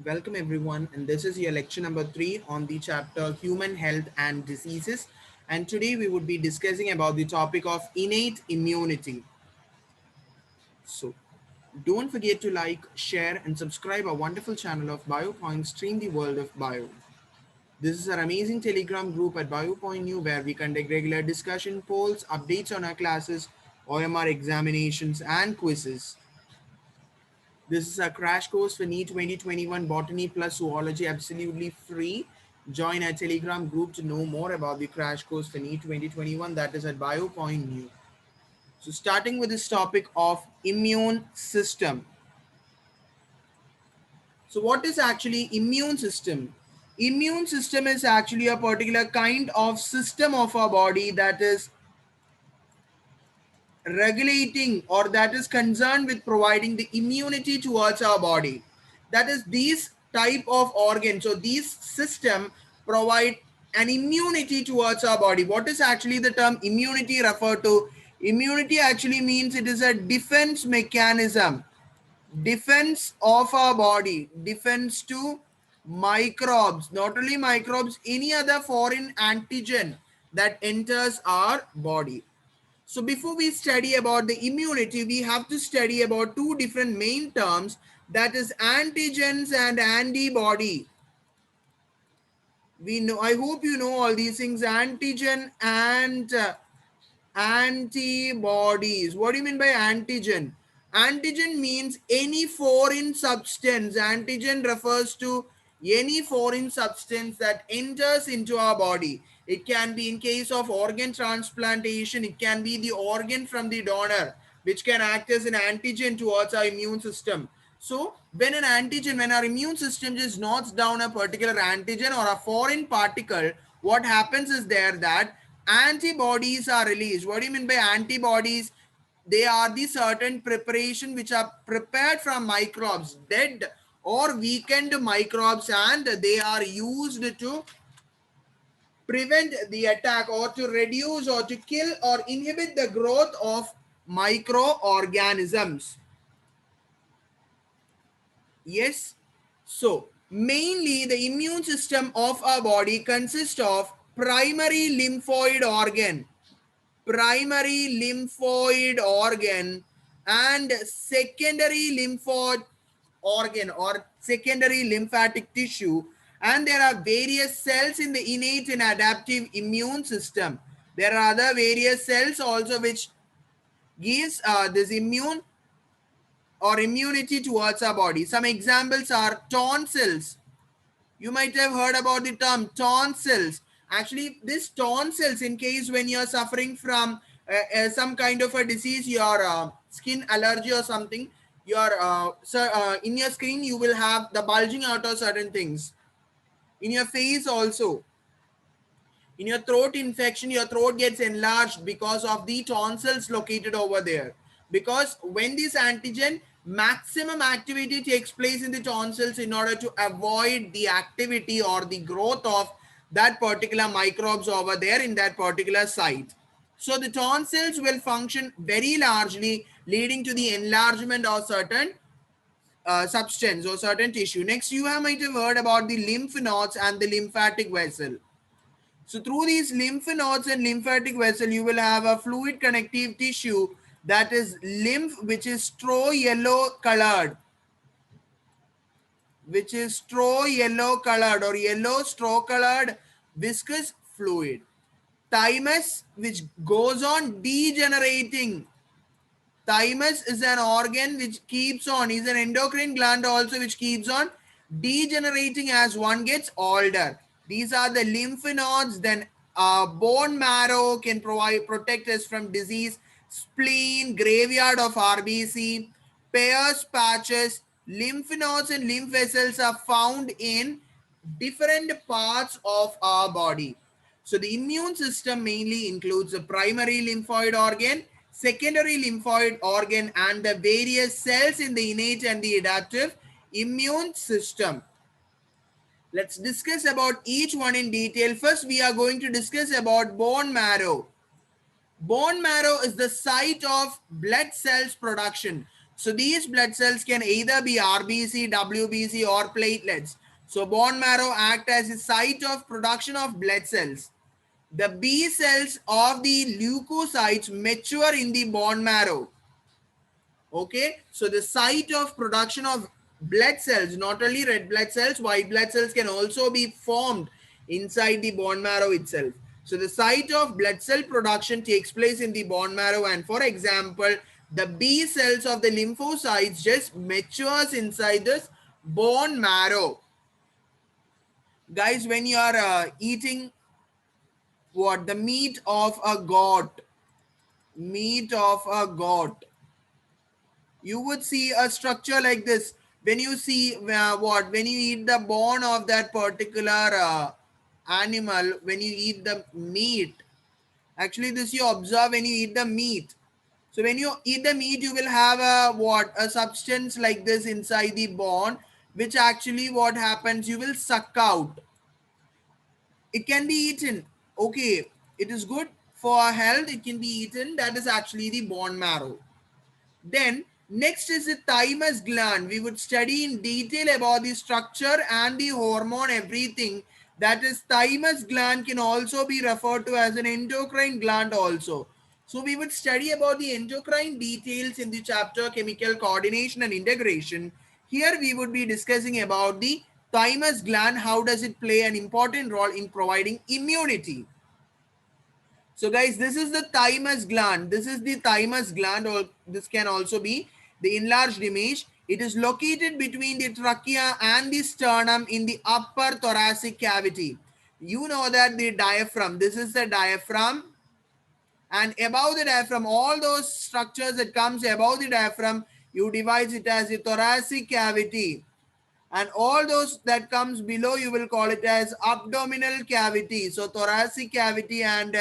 Welcome everyone, and this is your lecture number 3 on the chapter Human Health and Diseases. And today we would be discussing about the topic of innate immunity. So, don't forget to like, share, and subscribe our wonderful channel of BioPoint Stream the World of Bio. This is our amazing Telegram group at BioPoint New where we conduct regular discussion, polls, updates on our classes, OMR examinations, and quizzes. This is a crash course for NEET 2021 Botany plus Zoology absolutely free. Join our Telegram group to know more about the crash course for NEET 2021 that is at BioPoint New. So starting with this topic of immune system. So what is actually immune system? Immune system is actually a particular kind of system of our body that is regulating or that is concerned with providing the immunity towards our body. That is these type of organs, so these system provide an immunity towards our body. What is actually the term immunity refer to? Immunity actually means it is a defense mechanism, defense of our body, defense to microbes, not only microbes, any other foreign antigen that enters our body. So before we study about the immunity, we have to study about two different main terms, that is antigens and antibody. We know, I hope you know all these things, antigen and antibodies. What do you mean by antigen? Antigen means any foreign substance. Antigen refers to any foreign substance that enters into our body. It can be in case of organ transplantation, it can be the organ from the donor, which can act as an antigen towards our immune system. So when an antigen, when our immune system just knocks down a particular antigen or a foreign particle, what happens is there that antibodies are released. What do you mean by antibodies? They are the certain preparation which are prepared from microbes, dead or weakened microbes, and they are used to prevent the attack or to reduce or to kill or inhibit the growth of microorganisms. Yes. So mainly the immune system of our body consists of primary lymphoid organ and secondary lymphoid organ or secondary lymphatic tissue, and there are various cells in the innate and adaptive immune system. There are other various cells also which gives this immune or immunity towards our body. Some examples are tonsils. You might have heard about the term tonsils. Actually, this tonsils, in case when you are suffering from some kind of a disease, your skin allergy or something, your in your skin you will have the bulging out of certain things. In your face also, in your throat infection, your throat gets enlarged because of the tonsils located over there. Because when this antigen, maximum activity takes place in the tonsils in order to avoid the activity or the growth of that particular microbes over there in that particular site. So the tonsils will function very largely, leading to the enlargement of certain substance or certain tissue. Next, you might have heard about the lymph nodes and the lymphatic vessel. So through these lymph nodes and lymphatic vessel, you will have a fluid connective tissue, that is lymph, which is straw yellow colored, or yellow straw colored viscous fluid. Thymus, which goes on degenerating. Thymus is an organ which keeps on, is an endocrine gland also which keeps on degenerating as one gets older. These are the lymph nodes. Then bone marrow can protect us from disease. Spleen, graveyard of RBC, Peyer's patches. Lymph nodes and lymph vessels are found in different parts of our body. So the immune system mainly includes the primary lymphoid organ, secondary lymphoid organ, and the various cells in the innate and the adaptive immune system. Let's discuss about each one in detail. First, we are going to discuss about bone marrow. Bone marrow is the site of blood cells production. So these blood cells can either be RBC, WBC or platelets. So bone marrow act as a site of production of blood cells. The B cells of the leukocytes mature in the bone marrow. Okay, so the site of production of blood cells, not only red blood cells, white blood cells can also be formed inside the bone marrow itself. So the site of blood cell production takes place in the bone marrow, and for example, the B cells of the lymphocytes just matures inside this bone marrow. Guys, when you are eating what? The meat of a goat, meat of a goat, you would see a structure like this. When you see when you eat the bone of that particular animal, when you eat the meat, actually this you observe when you eat the meat. So when you eat the meat, you will have a substance like this inside the bone, which actually what happens, you will suck out. It can be eaten. Okay, it is good for our health, it can be eaten. That is actually the bone marrow. Then next is the thymus gland. We would study in detail about the structure and the hormone, everything. That is, thymus gland can also be referred to as an endocrine gland also. So we would study about the endocrine details in the chapter chemical coordination and integration. Here we would be discussing about the thymus gland. How does it play an important role in providing immunity? So guys, this is the thymus gland. This is the thymus gland, or this can also be the enlarged image. It is located between the trachea and the sternum in the upper thoracic cavity. You know that the diaphragm, this is the diaphragm, and above the diaphragm, all those structures that comes above the diaphragm, you divide it as the thoracic cavity. And all those that comes below, you will call it as abdominal cavity. So thoracic cavity and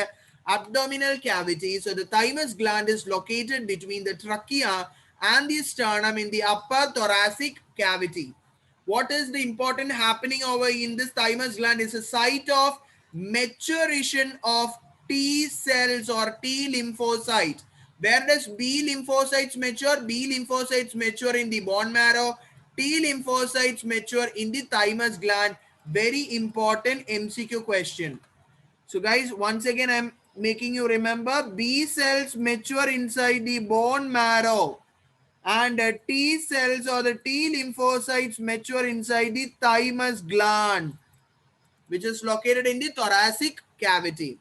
abdominal cavity. So the thymus gland is located between the trachea and the sternum in the upper thoracic cavity. What is the important happening over in this thymus gland is a site of maturation of T cells or T lymphocytes. Where does B lymphocytes mature? B lymphocytes mature in the bone marrow. T lymphocytes mature in the thymus gland. Very important MCQ question. So guys, once again, I'm making you remember, B cells mature inside the bone marrow, and T cells or the T lymphocytes mature inside the thymus gland, which is located in the thoracic cavity.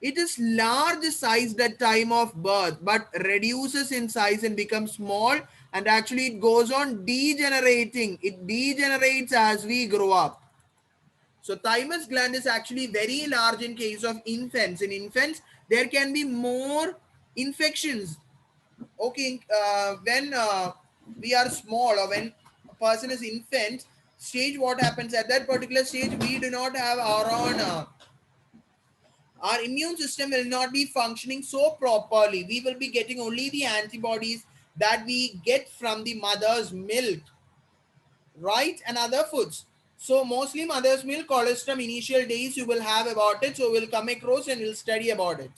It is large sized at time of birth, but reduces in size and becomes small, and actually it goes on degenerating. It degenerates as we grow up. So thymus gland is actually very large in case of infants. In infants, there can be more infections. Okay, when we are small, or when a person is infant stage, what happens at that particular stage, we do not have our own our immune system will not be functioning so properly. We will be getting only the antibodies that we get from the mother's milk, right, and other foods. So mostly mother's milk, colostrum, initial days you will have about it. So we'll come across and we'll study about it.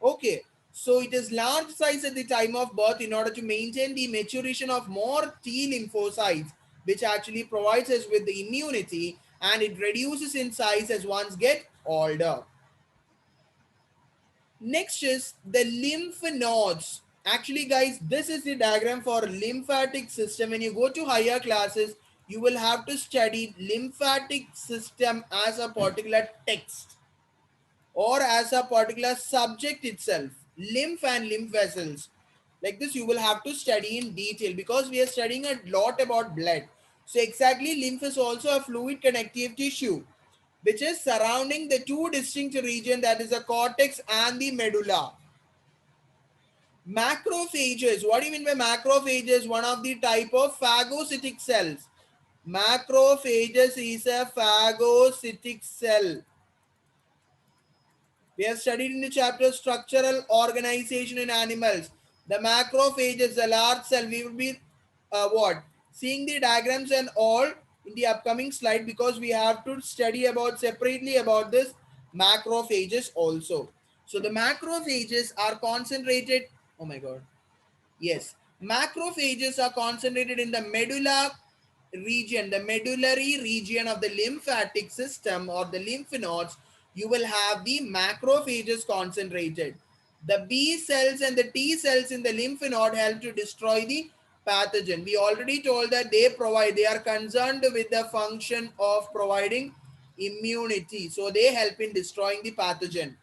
Okay, so it is large size at the time of birth in order to maintain the maturation of more T lymphocytes, which actually provides us with the immunity, and it reduces in size as ones get older. Next is the lymph nodes. Actually, guys, this is the diagram for lymphatic system. When you go to higher classes, you will have to study lymphatic system as a particular text or as a particular subject itself. Lymph and lymph vessels. Like this, you will have to study in detail because we are studying a lot about blood. So exactly, lymph is also a fluid connective tissue which is surrounding the two distinct regions, that is the cortex and the medulla. Macrophages. What do you mean by macrophages? One of the type of phagocytic cells. Macrophages is a phagocytic cell. We have studied in the chapter structural organization in animals. The macrophages, the large cell, we will be what? Seeing the diagrams and all in the upcoming slide, because we have to study about separately about this macrophages also. So the macrophages are concentrated. Oh my God. Yes. Macrophages are concentrated in the medulla region, the medullary region of the lymphatic system or the lymph nodes. You will have the macrophages concentrated. The B cells and the T cells in the lymph node help to destroy the pathogen. We already told that they are concerned with the function of providing immunity. So they help in destroying the pathogen.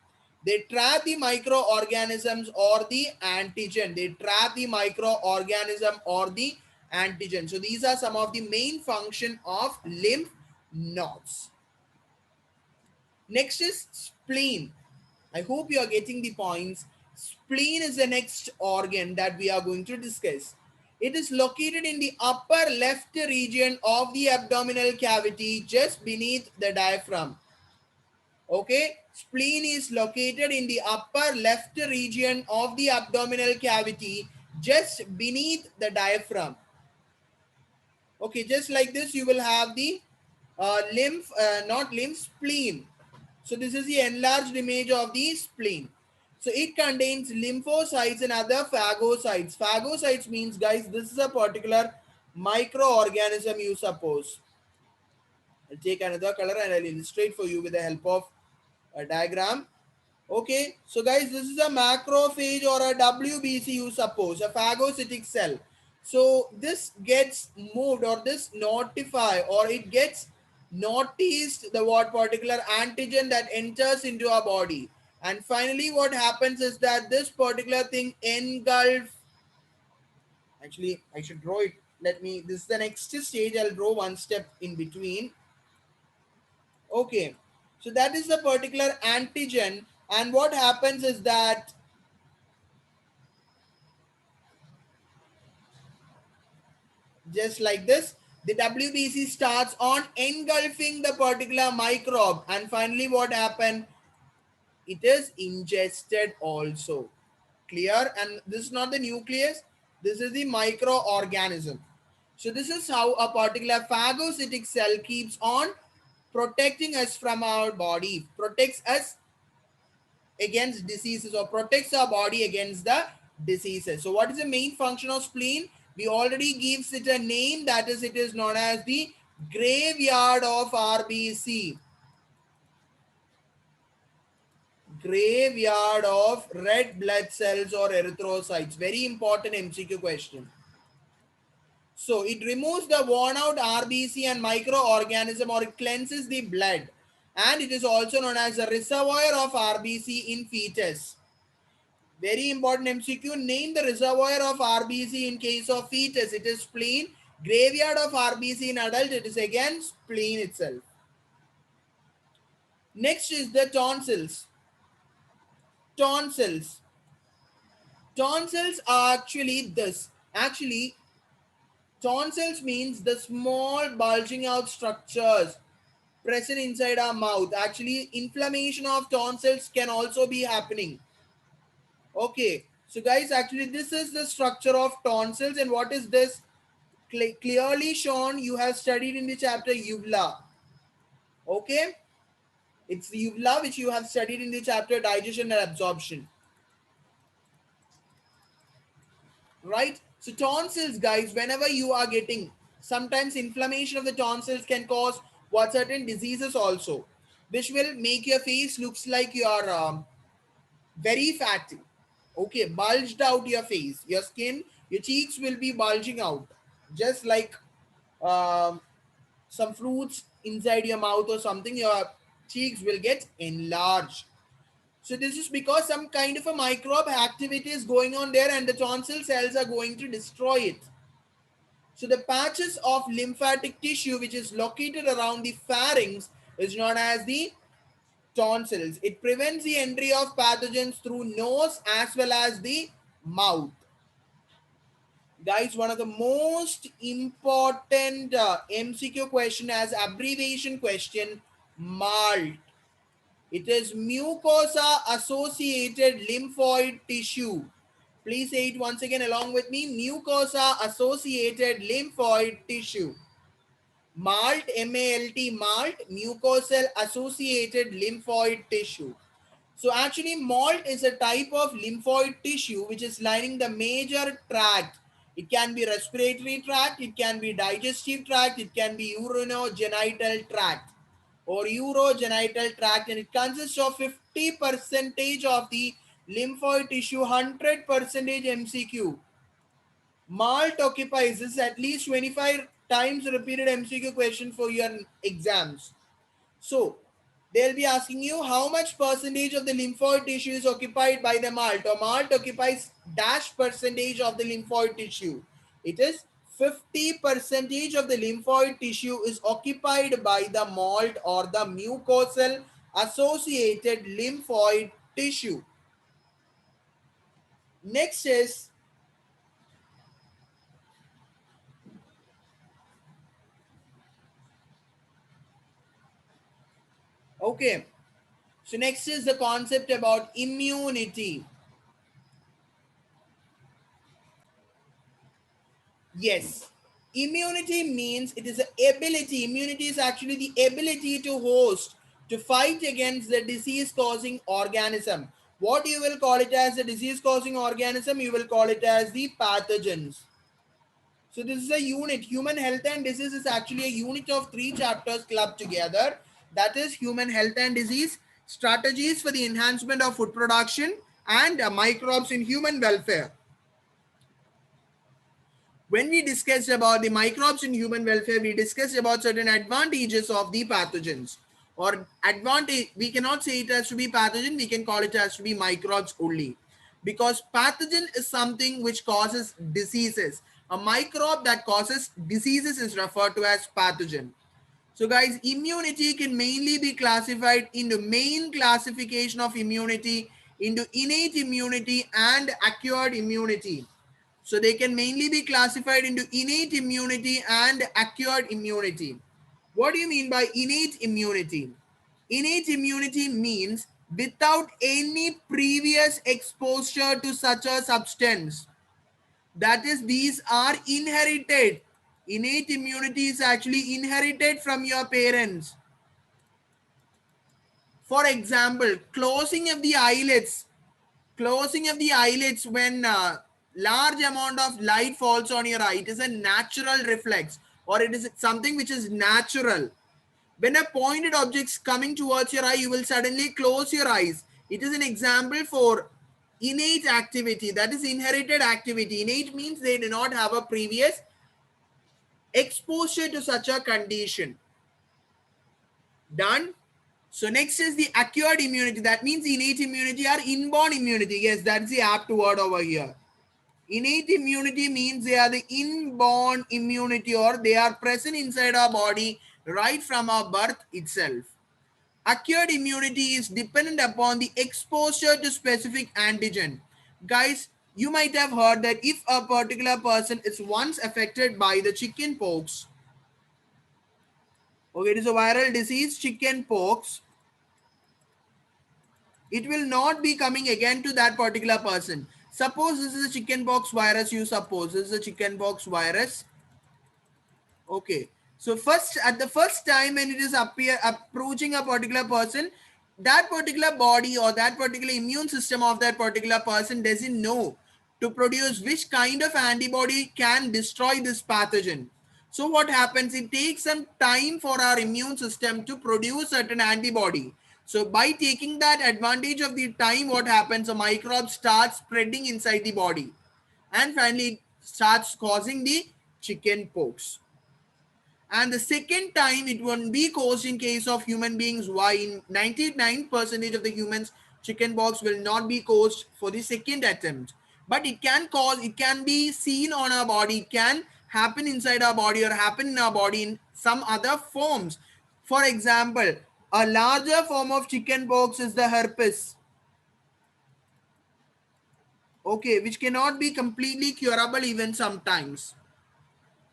They trap the microorganisms or the antigen. They trap the microorganism or the antigen. So these are some of the main function of lymph nodes. Next is spleen. I hope you are getting the points. Spleen is the next organ that we are going to discuss. It is located in the upper left region of the abdominal cavity just beneath the diaphragm. Okay, spleen is located in the upper left region of the abdominal cavity just beneath the diaphragm. Okay, just like this you will have the spleen. So this is the enlarged image of the spleen. So it contains lymphocytes and other phagocytes. Phagocytes means, guys, this is a particular microorganism, you suppose. I'll take another color and I'll illustrate for you with the help of a diagram. Okay, so guys, this is a macrophage or a WBC, you suppose, a phagocytic cell. So this gets moved or this notify or it gets noticed the what particular antigen that enters into our body. And finally what happens is that this particular thing engulf. Actually, I should draw it. This is the next stage. I'll draw one step in between. Okay, so that is the particular antigen, and what happens is that just like this, the WBC starts on engulfing the particular microbe, and finally what happened? It is ingested also. Clear? And this is not the nucleus, this is the microorganism. So this is how a particular phagocytic cell keeps on protecting us from our body, protects us against diseases or protects our body against the diseases. So what is the main function of spleen? We already gives it a name, that is it is known as the graveyard of RBC. Graveyard of red blood cells or erythrocytes. Very important MCQ question. So it removes the worn out RBC and microorganism, or it cleanses the blood. And it is also known as a reservoir of RBC in fetus. Very important MCQ. Name the reservoir of RBC in case of fetus. It is spleen. Graveyard of RBC in adult. It is again spleen itself. Next is the tonsils. Tonsils. Tonsils are actually this. Actually, tonsils means the small bulging out structures present inside our mouth. Actually, inflammation of tonsils can also be happening. Okay, so guys, actually this is the structure of tonsils, and what is this? Clearly shown, you have studied in the chapter uvula. Okay, it's the uvula which you have studied in the chapter digestion and absorption, right? So tonsils, guys, whenever you are getting, sometimes inflammation of the tonsils can cause what certain diseases also, which will make your face looks like you are very fatty. Okay, bulged out your face, your skin, your cheeks will be bulging out, just like um, some fruits inside your mouth or something. Your cheeks will get enlarged. So this is because some kind of a microbe activity is going on there, and the tonsil cells are going to destroy it. So the patches of lymphatic tissue which is located around the pharynx is known as the tonsils. It prevents the entry of pathogens through nose as well as the mouth. Guys, one of the most important MCQ question as abbreviation question, MALT. It is mucosa associated lymphoid tissue. Please say it once again along with me. Mucosa associated lymphoid tissue. MALT, M-A-L-T, MALT, mucosal associated lymphoid tissue. So actually MALT is a type of lymphoid tissue which is lining the major tract. It can be respiratory tract, it can be digestive tract, it can be urinogenital tract or urogenital tract, and it consists of 50% of the lymphoid tissue, 100% MCQ. Malt occupies, this is at least 25 times repeated MCQ question for your exams. So they'll be asking you how much percentage of the lymphoid tissue is occupied by the malt, or malt occupies dash percentage of the lymphoid tissue. It is 50% of the lymphoid tissue is occupied by the malt or the mucosal associated lymphoid tissue. Next is okay. So next is the concept about immunity. Yes. Immunity means it is the ability. Immunity is actually the ability to host, to fight against the disease causing organism. What you will call it as the disease causing organism, you will call it as the pathogens. So this is a unit. Human health and disease is actually a unit of 3 chapters clubbed together. That is human health and disease, strategies for the enhancement of food production, and microbes in human welfare. When we discussed about the microbes in human welfare, we discussed about certain advantages of the pathogens. Or advantage, we cannot say it has to be pathogen, we can call it as to be microbes only. Because pathogen is something which causes diseases. A microbe that causes diseases is referred to as pathogen. So guys, immunity can mainly be classified into main classification of immunity into innate immunity and acquired immunity. So they can mainly be classified into innate immunity and acquired immunity. What do you mean by innate immunity? Innate immunity means without any previous exposure to such a substance. That is, these are inherited. Innate immunity is actually inherited from your parents. For example, closing of the eyelids when large amount of light falls on your eye, it is a natural reflex, or it is something which is natural. When a pointed object is coming towards your eye, you will suddenly close your eyes. It is an example for innate activity, that is inherited activity. Innate means they do not have a previous exposure to such a condition. Done. So next is the acquired immunity. That means innate immunity or inborn immunity. Yes, that's the apt word over here. Innate immunity means they are the inborn immunity, or they are present inside our body right from our birth itself. Acquired immunity is dependent upon the exposure to specific antigen. Guys, you might have heard that if a particular person is once affected by the chicken pox, okay, it is a viral disease, chicken pox, it will not be coming again to that particular person. Suppose this is a chickenpox virus, you suppose this is a chickenpox virus. Okay. So first, at the first time when it is approaching a particular person, that particular body or that particular immune system of that particular person doesn't know to produce which kind of antibody can destroy this pathogen. So what happens? It takes some time for our immune system to produce certain antibody. So by taking that advantage of the time, what happens? A microbe starts spreading inside the body, and finally it starts causing the chicken pox. And the second time it won't be caused in case of human beings. Why? In 99% of the humans, chickenpox will not be caused for the second attempt. But it can cause, it can be seen on our body, it can happen inside our body or happen in our body in some other forms. For example, a larger form of chickenpox is the herpes. Okay, which cannot be completely curable even sometimes.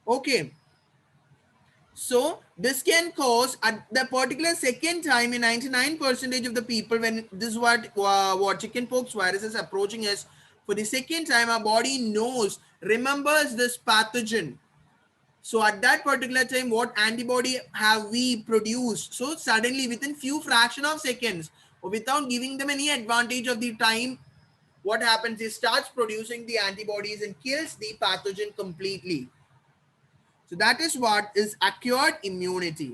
Okay. So this can cause at the particular second time in 99% of the people, when this is what chickenpox virus is approaching us for the second time, our body knows, remembers this pathogen. So at that particular time, what antibody have we produced? So suddenly within few fraction of seconds, or without giving them any advantage of the time, what happens is starts producing the antibodies and kills the pathogen completely. So that is what is acquired immunity.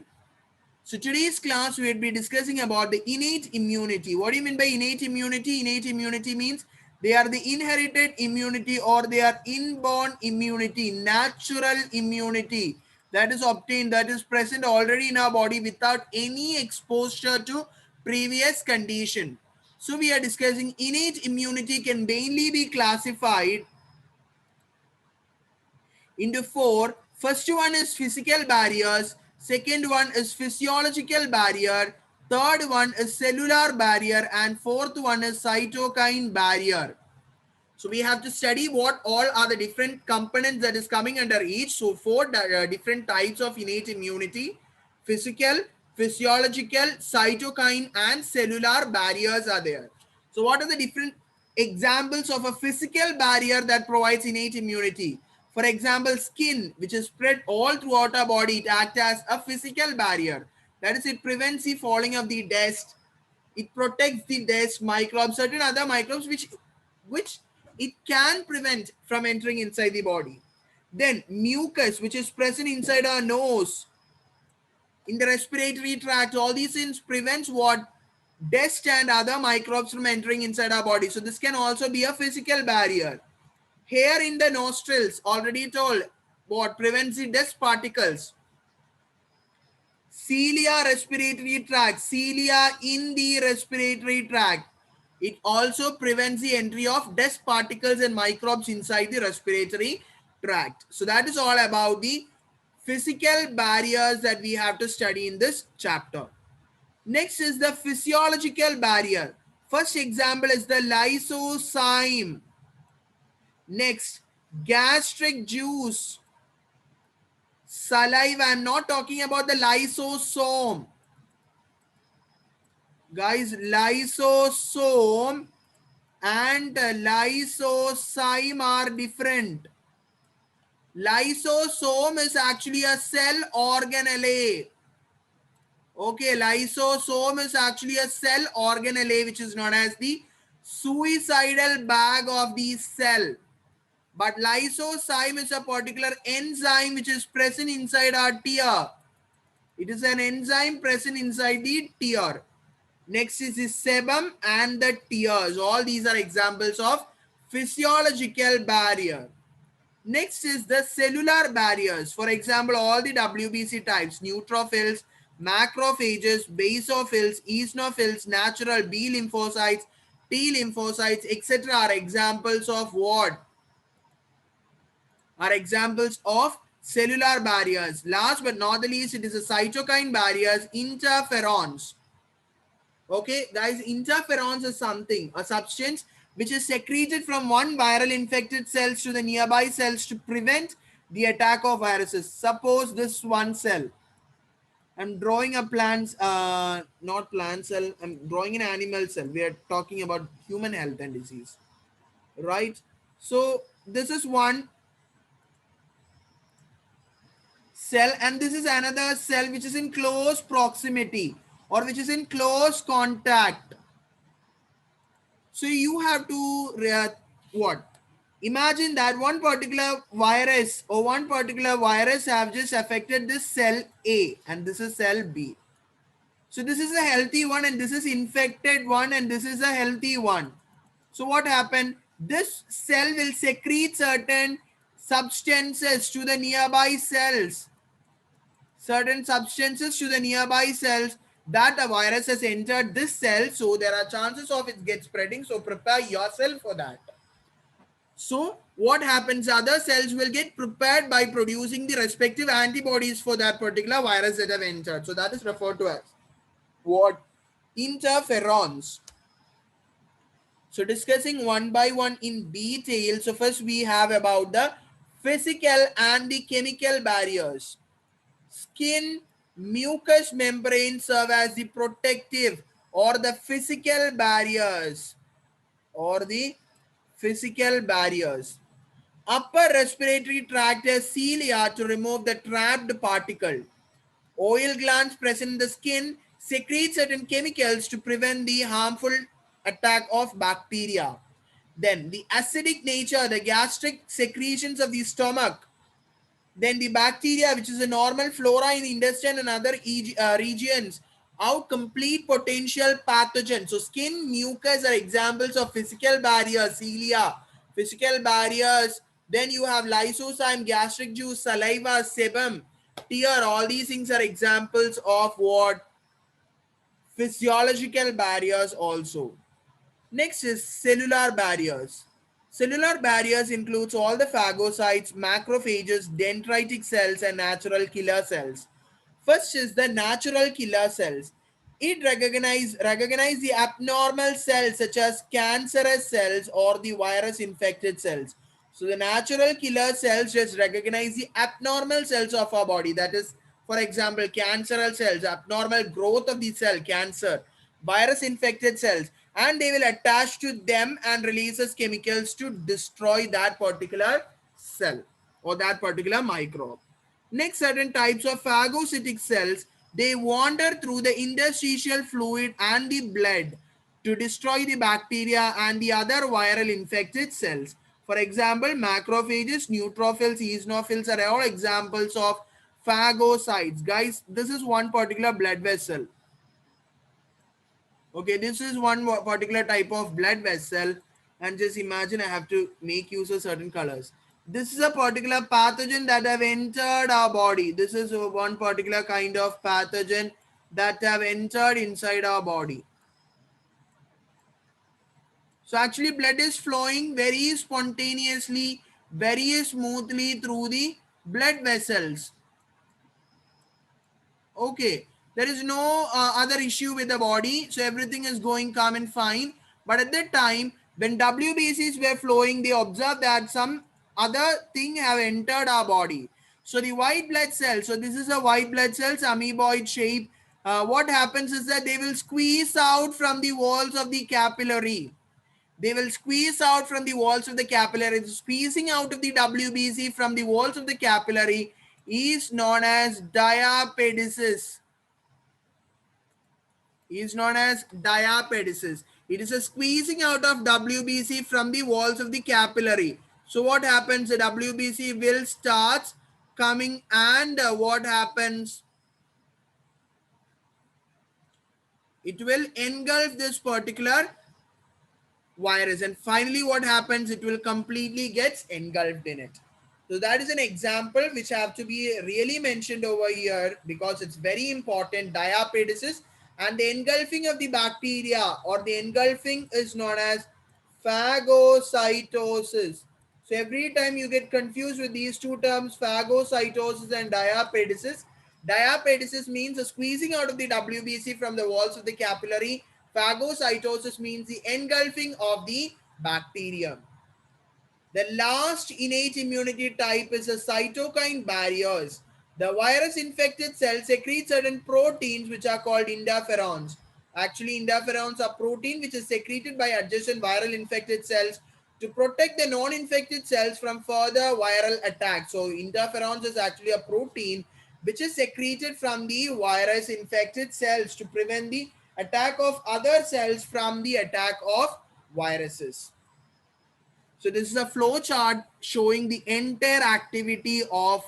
So today's class we will be discussing about the innate immunity. What do you mean by innate immunity? Innate immunity means they are the inherited immunity or they are inborn immunity, natural immunity that is obtained, that is present already in our body without any exposure to previous condition. So we are discussing innate immunity can mainly be classified into four. First one is physical barriers, second one is physiological barrier, third one is cellular barrier, and fourth one is cytokine barrier. So we have to study what all are the different components that is coming under each. So four different types of innate immunity: physical, physiological, cytokine, and cellular barriers are there. So what are the different examples of a physical barrier that provides innate immunity? For example, skin, which is spread all throughout our body, it acts as a physical barrier. That is, it prevents the falling of the dust. It protects the dust, microbes, certain other microbes which it can prevent from entering inside the body. Then mucus, which is present inside our nose, in the respiratory tract, all these things prevents what? Dust and other microbes from entering inside our body. So this can also be a physical barrier. Hair in the nostrils, already told, what prevents the dust particles. Cilia respiratory tract, cilia in the respiratory tract. It also prevents the entry of dust particles and microbes inside the respiratory tract. So that is all about the physical barriers that we have to study in this chapter. Next is the physiological barrier. First example is the lysozyme. Next, gastric juice, saliva. I'm not talking about the lysosome. Guys, lysosome and lysozyme are different. Lysosome is actually a cell organelle. Okay, lysosome is actually a cell organelle which is known as the suicidal bag of the cell. But lysozyme is a particular enzyme which is present inside our tear. It is an enzyme present inside the tear. Next is the sebum and the tears. All these are examples of physiological barrier. Next is the cellular barriers. For example, all the WBC types, neutrophils, macrophages, basophils, eosinophils, natural B lymphocytes, T lymphocytes, etc. are examples of what? Are examples of cellular barriers. Last but not the least, it is the cytokine barriers, interferons. Okay, guys, interferons is something, a substance which is secreted from one viral infected cells to the nearby cells to prevent the attack of viruses. Suppose this one cell. I'm drawing a plant, not plant cell. I'm drawing an animal cell. We are talking about human health and disease, right? So this is one cell and this is another cell which is in close proximity or which is in close contact. So you have to what? Imagine that one particular virus or one particular virus have just affected this cell A and this is cell B. So this is a healthy one and this is infected one and this is a healthy one. So what happened? This cell will secrete certain substances to the nearby cells. Certain substances to the nearby cells that a virus has entered this cell. So there are chances of it get spreading. So prepare yourself for that. So what happens? Other cells will get prepared by producing the respective antibodies for that particular virus that have entered. So that is referred to as what? Interferons. So discussing one by one in detail. So first we have about the physical and the chemical barriers. Skin, mucous membranes serve as the protective or the physical barriers Upper respiratory tract has cilia to remove the trapped particle. Oil glands present in the skin secrete certain chemicals to prevent the harmful attack of bacteria. Then the acidic nature, the gastric secretions of the stomach. Then the bacteria, which is a normal flora in the intestine and other regions, out complete potential pathogens. So skin, mucus are examples of physical barriers, cilia, physical barriers. Then you have lysozyme, gastric juice, saliva, sebum, tear. All these things are examples of what? Physiological barriers also. Next is cellular barriers. Cellular barriers includes all the phagocytes, macrophages, dendritic cells, and natural killer cells. First is the natural killer cells. It recognize the abnormal cells such as cancerous cells or the virus infected cells. So the natural killer cells just recognize the abnormal cells of our body. That is, for example, cancerous cells, abnormal growth of the cell, cancer, virus infected cells, and they will attach to them and releases chemicals to destroy that particular cell or that particular microbe. Next, certain types of phagocytic cells, they wander through the interstitial fluid and the blood to destroy the bacteria and the other viral infected cells. For example, macrophages, neutrophils, eosinophils are all examples of phagocytes. Guys, this is one particular blood vessel. Okay, this is one particular type of blood vessel, and just imagine I have to make use of certain colors. This is a particular pathogen that have entered our body. This is one particular kind of pathogen that have entered inside our body. So actually blood is flowing very spontaneously, very smoothly through the blood vessels. Okay, there is no other issue with the body, so everything is going calm and fine. But at that time, when WBCs were flowing, they observed that some other thing have entered our body. So the white blood cells, so this is a white blood cells, amoeboid shape. What happens is that they will squeeze out from the walls of the capillary. They will squeeze out from the walls of the capillary. Squeezing out of the WBC from the walls of the capillary is known as diapedisis. Is known as diapedisis. It is a squeezing out of WBC from the walls of the capillary. So what happens? The WBC will start coming, and what happens? It will engulf this particular virus, and finally what happens? It will completely gets engulfed in it. So that is an example which have to be really mentioned over here because it's very important. Diapedisis, and the engulfing of the bacteria or the engulfing is known as phagocytosis. So every time you get confused with these two terms, phagocytosis and diapedisis. Diapedisis means a squeezing out of the WBC from the walls of the capillary. Phagocytosis means the engulfing of the bacterium. The last innate immunity type is the cytokine barriers. The virus infected cell secretes certain proteins which are called interferons. Actually, interferons are protein which is secreted by adjacent viral infected cells to protect the non-infected cells from further viral attacks. So interferons is actually a protein which is secreted from the virus infected cells to prevent the attack of other cells from the attack of viruses. So this is a flow chart showing the entire activity of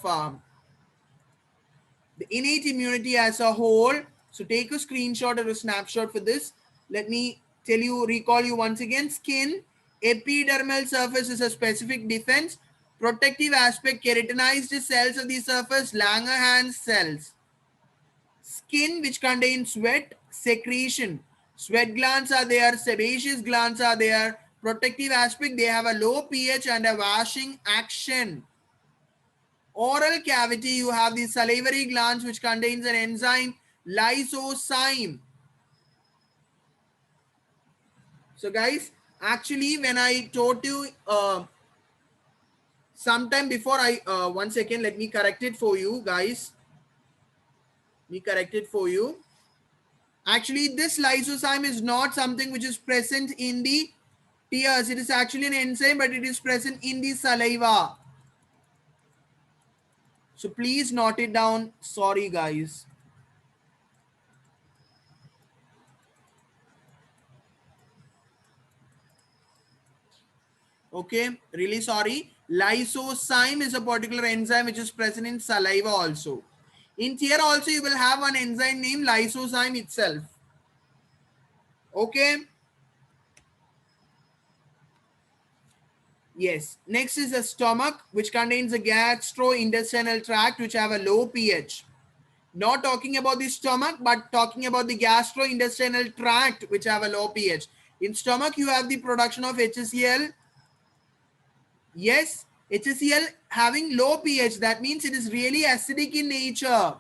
the innate immunity as a whole. So take a screenshot or a snapshot for this. Let me recall you once again. Skin, epidermal surface is a specific defense. Protective aspect, keratinized cells of the surface, Langerhans cells. Skin, which contains sweat, secretion. Sweat glands are there, sebaceous glands are there. Protective aspect, they have a low pH and a washing action. Oral cavity, you have the salivary glands which contains an enzyme, lysozyme. So guys, actually when I taught you sometime before, I 1 second, let me correct it for you guys. Actually, this lysozyme is not something which is present in the tears. It is actually an enzyme, but it is present in the saliva. So please note it down. Sorry, guys. Okay, really sorry. Lysozyme is a particular enzyme which is present in saliva also. In tear also you will have one enzyme named lysozyme itself. Okay. Yes. Next is the stomach, which contains a gastrointestinal tract which have a low pH. Not talking about the stomach, but talking about the gastrointestinal tract which have a low pH. In stomach, you have the production of HCl. Yes, HCl having low pH. That means it is really acidic in nature.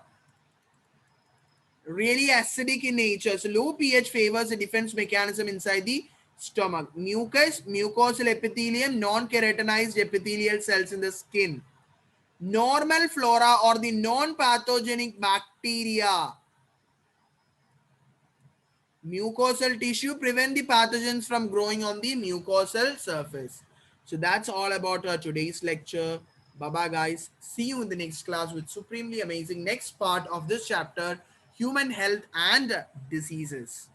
Really acidic in nature. So low pH favors a defense mechanism inside the stomach. Mucus, mucosal epithelium, non-keratinized epithelial cells in the skin. Normal flora or the non-pathogenic bacteria. Mucosal tissue prevent the pathogens from growing on the mucosal surface. So that's all about today's lecture. Bye bye guys. See you in the next class with supremely amazing next part of this chapter, human health and diseases.